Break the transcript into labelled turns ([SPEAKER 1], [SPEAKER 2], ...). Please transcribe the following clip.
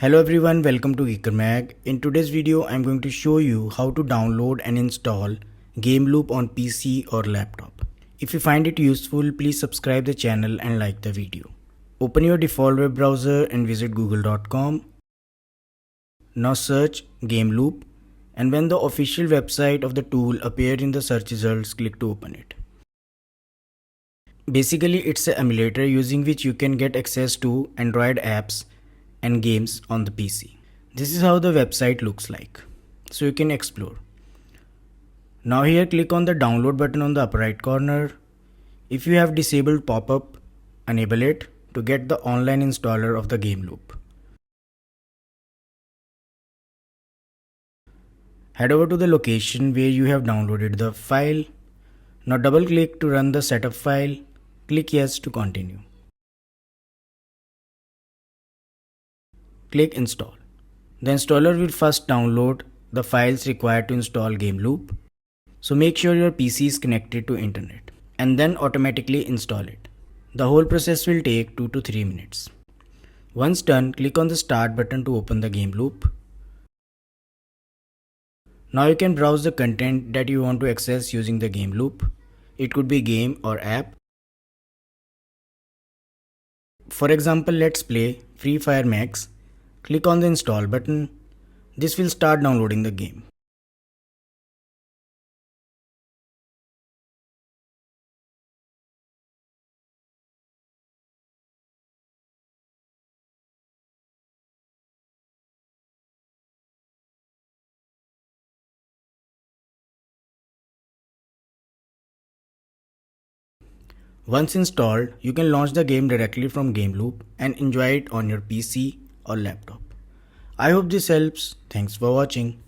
[SPEAKER 1] Hello everyone, welcome to GeekerMag. In today's video, I'm going to show you how to download and install GameLoop on PC or laptop. If you find it useful, please subscribe the channel and like the video. Open your default web browser and visit google.com. Now search GameLoop, and when the official website of the tool appears in the search results, click to open it. Basically, it's an emulator using which you can get access to Android apps and games on the PC. This is how the website looks like, so you can explore. Now here click on the download button on the upper right corner. If you have disabled pop-up, enable it to get the online installer of the GameLoop. Head over to the location where you have downloaded the file. Now double click to run the setup file. Click yes to continue. Click install. The installer will first download the files required to install GameLoop. So make sure your PC is connected to internet and then automatically install it. The whole process will take 2 to 3 minutes. Once done, click on the start button to open the GameLoop. Now you can browse the content that you want to access using the GameLoop. It could be game or app. For example, let's play Free Fire Max. Click on the install button. This will start downloading the game. Once installed, you can launch the game directly from GameLoop and enjoy it on your PC or laptop. I hope this helps. Thanks for watching.